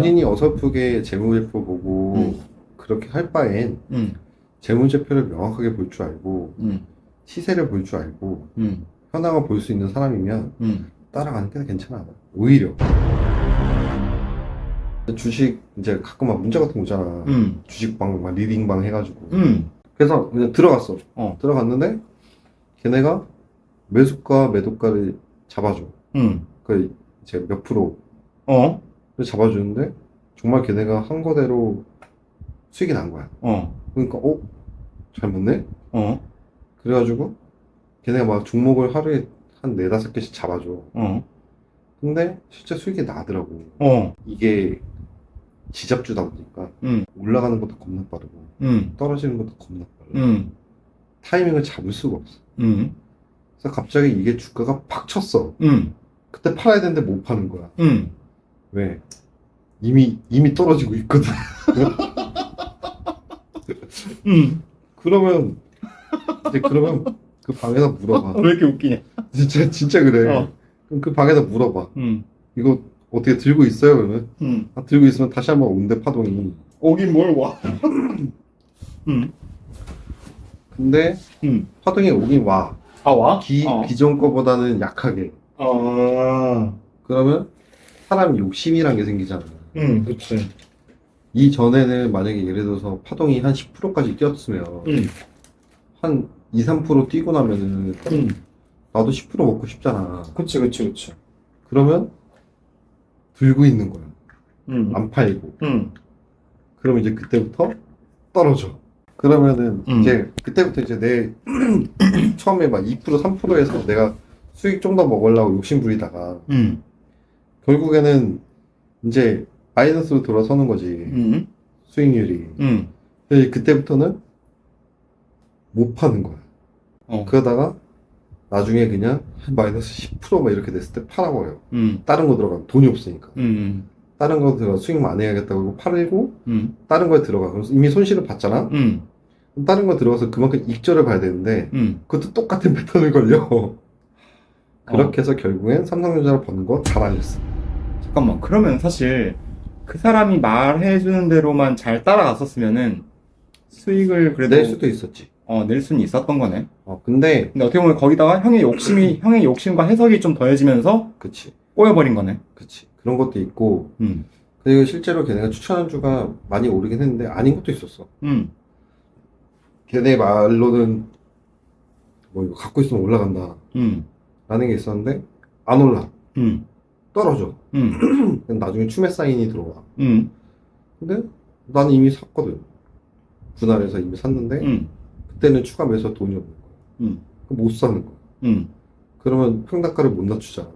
본인이 어설프게 재무제표 보고 그렇게 할 바엔 재무제표를 명확하게 볼 줄 알고 시세를 볼 줄 알고 현황을 볼 수 있는 사람이면 따라가는 게 괜찮아. 오히려 주식 이제 가끔 막 문자 같은 거 오잖아. 주식방 막 리딩방 해가지고 그래서 그냥 들어갔어. 들어갔는데 걔네가 매수가 매도가를 잡아줘. 그 이제 몇 프로 잡아주는데 정말 걔네가 한 거대로 수익이 난 거야. 그러니까 잘못네? 그래가지고 걔네가 막 종목을 하루에 한 4-5개씩 잡아줘. 근데 실제 수익이 나더라고. 이게 지잡주다 보니까 올라가는 것도 겁나 빠르고 떨어지는 것도 겁나 빠르고 타이밍을 잡을 수가 없어. 그래서 갑자기 이게 주가가 팍 쳤어. 그때 팔아야 되는데 못 파는 거야. 왜? 이미 떨어지고 있거든. 그러면 그 방에다 물어봐. 왜 이렇게 웃기냐? 진짜 그래. 그럼 그 방에다 물어봐. 이거 어떻게 들고 있어요? 그러면 들고 있으면 다시 한번 온대 파동이. 오긴 뭘 와. 근데 파동이 오긴 와. 와? 기존 거보다는 약하게. 그러면 사람 욕심이란 게 생기잖아. 그치. 이전에는 만약에 예를 들어서 파동이 한 10%까지 뛰었으면 한 2-3% 뛰고 나면은 나도 10% 먹고 싶잖아. 그치. 그러면 들고 있는 거야. 안 팔고. 그러면 이제 그때부터 떨어져. 그러면은 이제 그때부터 이제 내 처음에 막 2% 3%에서 내가 수익 좀 더 먹으려고 욕심 부리다가 결국에는 이제 마이너스로 돌아서는 거지. 수익률이. 근데 그때부터는 못 파는 거야. 그러다가 나중에 그냥 마이너스 10%막 이렇게 됐을 때 팔아버려. 다른 거 들어가면 돈이 없으니까. 다른 거 들어가 수익 많이 해야겠다고 팔고 다른 거에 들어가. 그럼 이미 손실을 봤잖아. 그럼 다른 거 들어가서 그만큼 익절을 봐야 되는데 그것도 똑같은 패턴을 걸려. 그렇게 해서 결국엔 삼성전자를 버는 거 다 날렸어. 잠깐만, 그러면 사실 그 사람이 말해주는 대로만 잘 따라갔었으면은 수익을 그래도 낼 수도 있었지. 낼 수는 있었던 거네. 근데 어떻게 보면 거기다가 형의 욕심과 해석이 좀 더해지면서 그치. 꼬여버린 거네. 그치. 그런 것도 있고 그리고 실제로 걔네가 추천한 주가 많이 오르긴 했는데 아닌 것도 있었어. 걔네 말로는 뭐 이거 갖고 있으면 올라간다 라는 게 있었는데 안 올라. 떨어져. 나중에 추매 사인이 들어와. 근데 나는 이미 샀거든. 분할해서 이미 샀는데 그때는 추가 매수 돈이 없는 거야. 그럼 못 사는 거야. 그러면 평단가를 못 낮추잖아.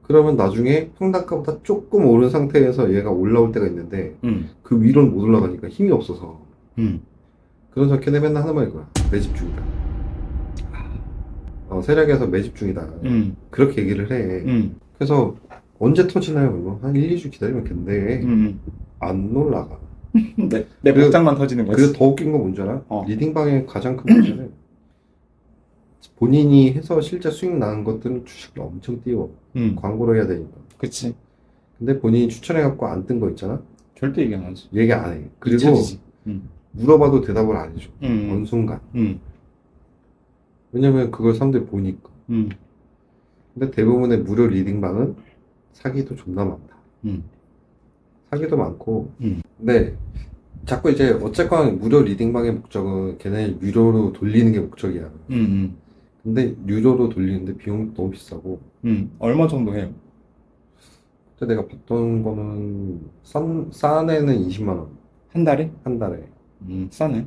그러면 나중에 평단가보다 조금 오른 상태에서 얘가 올라올 때가 있는데 그 위로는 못 올라가니까 힘이 없어서 그래서 걔네 맨날 하는 말이 거야. 매집 중이다. 세력에서 매집 중이다. 그렇게 얘기를 해. 그래서 언제 터지나요? 그러면 한 1-2주 기다리면 된대. 안 올라가. 내 복장만 터지는 거지. 그래서 더 웃긴 건 뭔지 알아? 리딩방의 가장 큰 문제는 본인이 해서 실제 수익 나는 것들은 주식을 엄청 띄워. 광고를 해야 되니까. 그치. 근데 본인이 추천해갖고 안 뜬 거 있잖아? 절대 얘기 안 하지. 얘기 안 해. 그리고 잊혀지지. 물어봐도 대답을 안 해줘. 어느 순간. 왜냐면 그걸 사람들이 보니까. 근데 대부분의 무료 리딩방은 사기도 존나 많다. 사기도 많고. 근데 자꾸 이제 어쨌건 무료 리딩방의 목적은 걔네 유료로 돌리는 게 목적이야. 근데 유료로 돌리는데 비용도 너무 비싸고. 얼마 정도 해요? 그때 내가 봤던 거는 싼 애는 20만 원. 한 달에? 한 달에. 싸네.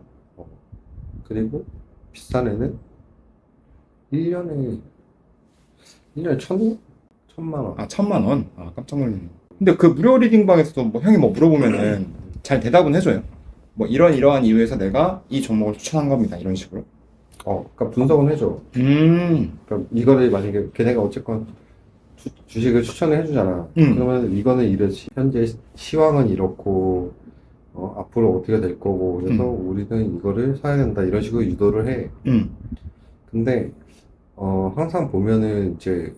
그리고 비싼 애는 1년에 1,000만 원. 1,000만 원? 깜짝 놀랐네. 근데 그 무료 리딩방에서도 뭐 형이 뭐 물어보면은 잘 대답은 해줘요. 뭐 이러한 이유에서 내가 이 종목을 추천한 겁니다. 이런 식으로. 그러니까 분석은 해줘. 그러니까 이거를 만약에 걔네가 어쨌건 주식을 추천을 해주잖아. 그러면 이거는 이러지. 현재 시황은 이렇고 앞으로 어떻게 될 거고 그래서 우리는 이거를 사야 된다 이런 식으로 유도를 해. 근데 항상 보면은 이제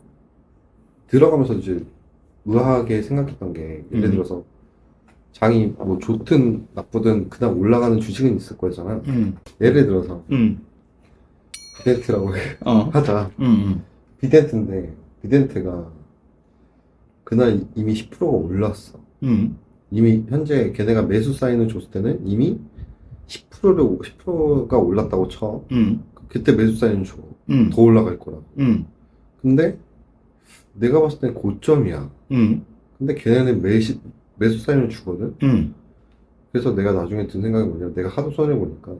들어가면서 이제 의아하게 생각했던 게 예를 들어서 장이 뭐 좋든 나쁘든 그냥 올라가는 주식은 있을 거잖아. 예를 들어서 비덴트라고 하자. 비덴트인데 비덴트가 그날 이미 10%가 올랐어. 이미 현재 걔네가 매수 사인을 줬을 때는 이미 10%가 올랐다고 쳐. 그때 매수 사인을 줘. 더 올라갈 거라고. 근데 내가 봤을 땐 고점이야. 근데 걔네는 매수 사인을 주거든. 그래서 내가 나중에 든 생각이 뭐냐면 내가 하도 손해보니까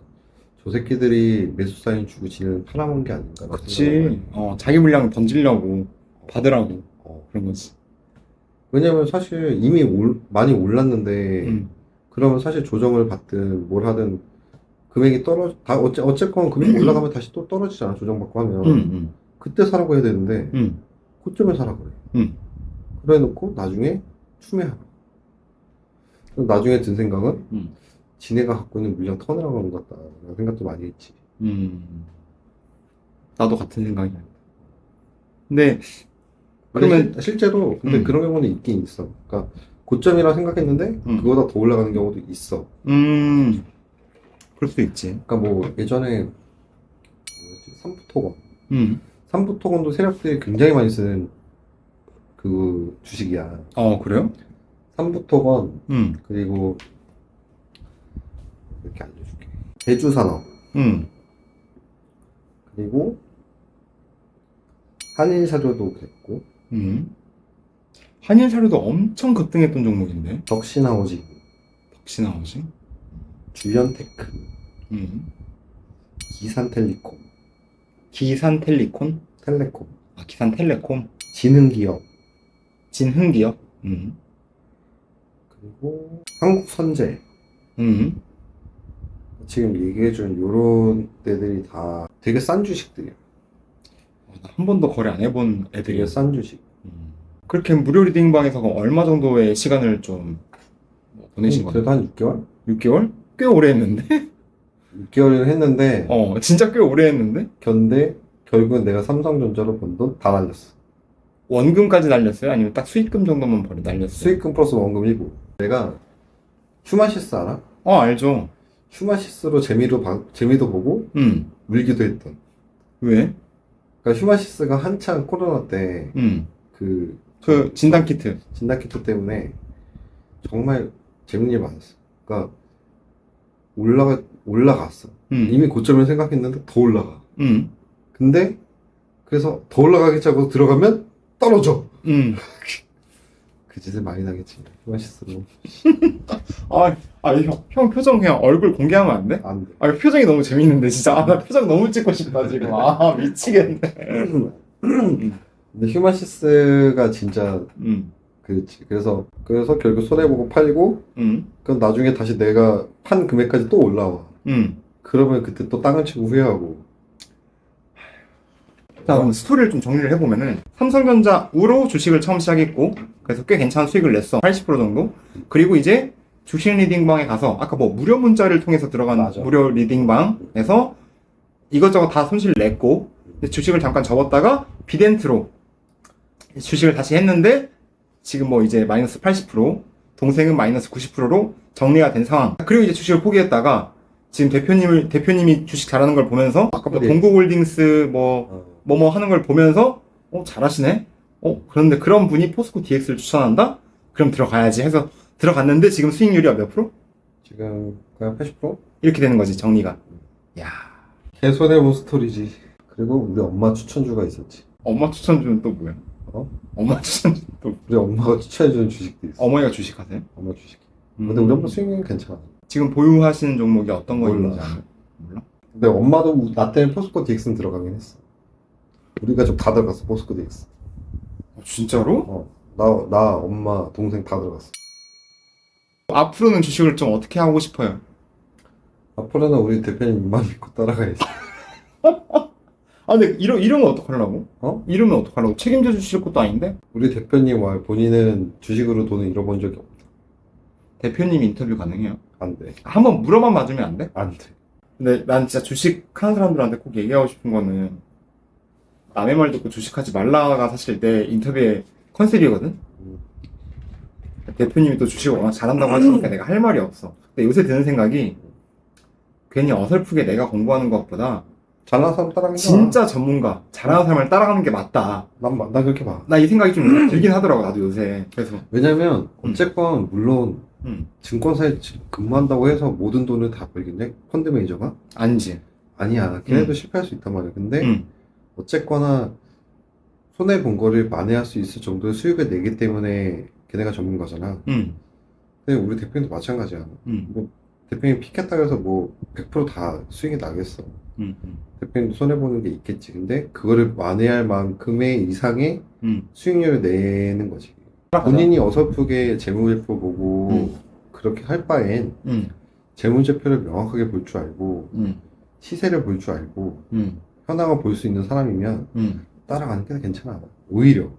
저 새끼들이 매수 사인 주고 지는 팔아먹은 게 아닌가. 그치. 자기 물량 던지려고 받으라고 그런 거지. 왜냐면 사실 이미 많이 올랐는데 그러면 사실 조정을 받든 뭘 하든 금액이 어쨌건 금액이 올라가면 다시 또 떨어지잖아. 조정받고 하면 그때 사라고 해야 되는데 고점에 사라 그래. 그래 놓고 나중에 추매하라. 나중에 든 생각은 지네가 갖고 있는 물량 터내라고 하는 것 같다 라는 생각도 많이 했지. 나도 같은 생각이야. 근데 그러면 실제로 근데 그런 경우는 있긴 있어. 그러니까 고점이라 생각했는데 그거보다 더 올라가는 경우도 있어. 그럴 수도 있지. 그러니까 뭐 예전에 뭐였지? 삼부토건. 삼부토건도 세력들이 굉장히 많이 쓰는 그 주식이야. 그래요? 삼부토건 그리고 이렇게 알려줄게. 대주산업 그리고 한일사료도 그랬고 한일사료도 엄청 급등했던 종목인데. 덕신하우징, 덕신하우징, 주연테크, 기산텔리콤, 기산텔리콘, 텔레콤, 기산텔레콤, 진흥기업, 진흥기업, 그리고 한국선제. 지금 얘기해준 요런 데들이 다 되게 싼 주식들이야. 한 번도 거래 안 해본 애들이야. 되게 싼 주식. 그렇게 무료 리딩방에서 얼마 정도의 시간을 좀 보내신 거예요? 그래도 한 6개월? 6개월? 꽤 오래 했는데? 6개월을 했는데 진짜 꽤 오래 했는데? 근데 결국은 내가 삼성전자로 번 돈 다 날렸어. 원금까지 날렸어요? 아니면 딱 수익금 정도만 날렸어요? 수익금 플러스 원금이고. 내가 휴마시스 알아? 알죠. 휴마시스로 재미도 보고 울기도 했던. 왜? 그러니까 휴마시스가 한창 코로나 때 그 진단키트 때문에 정말 재밌는 일 많았어. 그러니까 올라갔어. 이미 고점을 생각했는데 더 올라가. 근데 그래서 더 올라가겠지 하고 들어가면 떨어져. 그 짓을 많이 나겠지. 휴마시스로. 형 표정 그냥 얼굴 공개하면 안 돼? 안 돼. 표정이 너무 재밌는데 진짜. 나 표정 너무 찍고 싶다 지금. 미치겠네. 근데 휴마시스가 진짜 그렇지. 그래서 결국 손해보고 팔고 그럼 나중에 다시 내가 판 금액까지 또 올라와. 그러면 그때 또 땅을 치고 후회하고. 자, 그럼 스토리를 좀 정리를 해보면은 삼성전자로 주식을 처음 시작했고 그래서 꽤 괜찮은 수익을 냈어. 80% 정도. 그리고 이제 주식 리딩방에 가서 아까 뭐 무료 문자를 통해서 들어간 맞아. 무료 리딩방에서 이것저것 다 손실을 냈고 주식을 잠깐 접었다가 비덴트로 주식을 다시 했는데 지금 뭐 이제 마이너스 80%, 동생은 마이너스 90%로 정리가 된 상황. 그리고 이제 주식을 포기했다가 지금 대표님이 주식 잘하는 걸 보면서 아까부터 동국홀딩스 뭐뭐 하는 걸 보면서 잘하시네. 그런데 그런 분이 포스코 DX를 추천한다? 그럼 들어가야지 해서 들어갔는데 지금 수익률이 몇 프로? 지금 그냥 80%? 이렇게 되는 거지 정리가. 야, 개손해본 스토리지. 그리고 우리 엄마 추천주가 있었지. 엄마 추천주는 또 뭐야? 엄마 추천주 또 우리 엄마가 추천해주는 주식도 있어. 어머니가 주식하세요? 엄마 주식. 근데 우리 엄마 수익률은 괜찮아. 지금 보유하시는 종목이 어떤 거 몰라. 있는지 아세요? 몰라? 근데 엄마도 나 때문에 포스코 DX는 들어가긴 했어. 우리 가족 다 들어갔어, 포스코 DX. 진짜로? 나, 엄마, 동생 다 들어갔어. 앞으로는 주식을 좀 어떻게 하고 싶어요? 앞으로는 우리 대표님 입만 믿고 따라가야지. 근데 이러면 어떡하려고? 이러면 어떡하려고? 책임져 주실 것도 아닌데? 우리 대표님 말 본인은 주식으로 돈을 잃어본 적이 없다. 대표님 인터뷰 가능해요? 안 돼. 한번 물어만 맞으면 안 돼? 안 돼. 근데 난 진짜 주식 하는 사람들한테 꼭 얘기하고 싶은 거는 남의 말 듣고 주식하지 말라가 사실 내 인터뷰의 컨셉이거든? 대표님이 또 주식을 워낙 잘한다고 하시니까 내가 할 말이 없어. 근데 요새 드는 생각이 괜히 어설프게 내가 공부하는 것보다 잘나는 사람 따라가는 게 진짜 전문가, 잘하는 사람을 따라가는 게 맞다. 나 그렇게 봐. 나 이 생각이 좀 들긴 하더라고, 나도 요새. 그래서. 왜냐면 어쨌건 물론 음. 증권사에 근무한다고 해서 모든 돈을 다 벌겠네? 펀드 매니저가? 아니지. 아니야. 걔네도 실패할 수 있단 말이야. 근데 어쨌거나 손해 본 거를 만회할 수 있을 정도의 수익을 내기 때문에 걔네가 전문가잖아. 근데 우리 대표님도 마찬가지야. 뭐 대표님 피켓다고 해서 뭐 100%다 수익이 나겠어. 대표님도 손해보는 게 있겠지. 근데 그거를 만회할 만큼의 이상의 수익률을 내는 거지. 본인이 어설프게 재무제표 보고 그렇게 할 바엔 재무제표를 명확하게 볼 줄 알고 시세를 볼 줄 알고 현황을 볼 수 있는 사람이면 따라가는 게 괜찮아. 오히려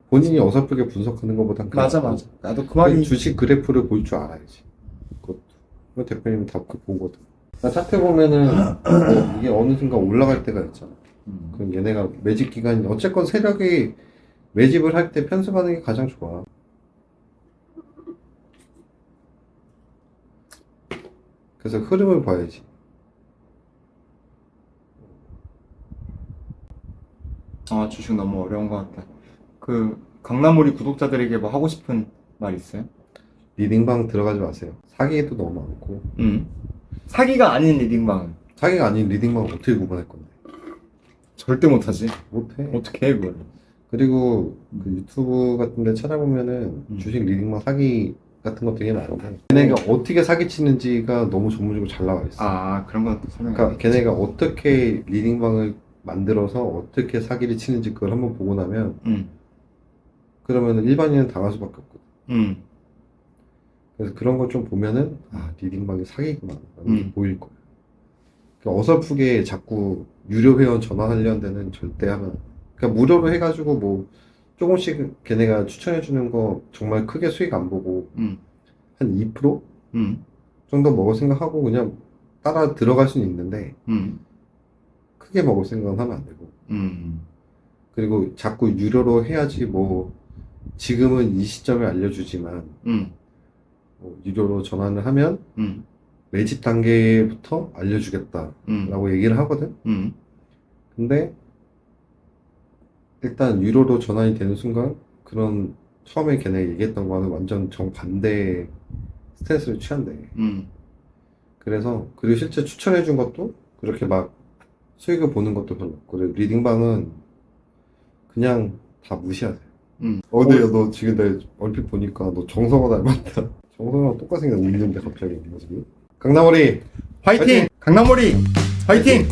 본인이 어설프게 분석하는 것보단 맞아. 나도 그 말이. 주식 그래프를 볼 줄 알아야지. 그것도 대표님은 다 보거든. 나 차트 보면은 이게 어느 순간 올라갈 때가 있잖아. 그럼 얘네가 매집 기간이 어쨌건 세력이 매집을 할 때 편승하는 게 가장 좋아. 그래서 흐름을 봐야지. 아, 주식 너무 어려운 것 같다. 그 강남오리 구독자들에게 뭐 하고 싶은 말 있어요? 리딩방 들어가지 마세요. 사기도 너무 많고. 사기가 아닌 리딩방은 사기가 아닌 리딩방을 어떻게 구분할 건데? 절대 못하지. 못해. 어떻게 해 그걸? 그리고 그 유튜브 같은 데 찾아보면은 주식 리딩방 사기 같은 거 되게 많은데 걔네가 어떻게 사기치는지가 너무 전문적으로 잘 나와 있어. 아, 그런 건 그러니까 걔네가 어떻게 리딩방을 만들어서 어떻게 사기를 치는지 그걸 한번 보고 나면 그러면은 일반인은 당할 수밖에 없거든. 그래서 그런 걸 좀 보면은 아, 리딩방이 사기구나 라는 게 보일 거야. 그러니까 어설프게 자꾸 유료 회원 전환하려는 데는 절대 하면, 그러니까 무료로 해가지고 뭐 조금씩 걔네가 추천해주는 거 정말 크게 수익 안 보고 한 2% 정도 먹을 생각하고 그냥 따라 들어갈 수는 있는데 크게 먹을 생각은 하면 안 되고. 그리고 자꾸 유료로 해야지 뭐 지금은 이 시점에 알려주지만 뭐 유료로 전환을 하면 매집 단계부터 알려주겠다라고 얘기를 하거든. 근데 일단 유료로 전환이 되는 순간 그런 처음에 걔네 얘기했던 거는 완전 정반대 스탠스를 취한대. 그래서 그리고 실제 추천해 준 것도 그렇게 막 수익을 보는 것도 별로 없고, 그리고 리딩방은 그냥 다 무시하세요. 어디야 너 지금 내 얼핏 보니까 너 정성호 닮았다. 정성호랑 똑같이 생겼는데 웃는데 갑자기 모습이. 강남오리 화이팅! 강남오리 화이팅!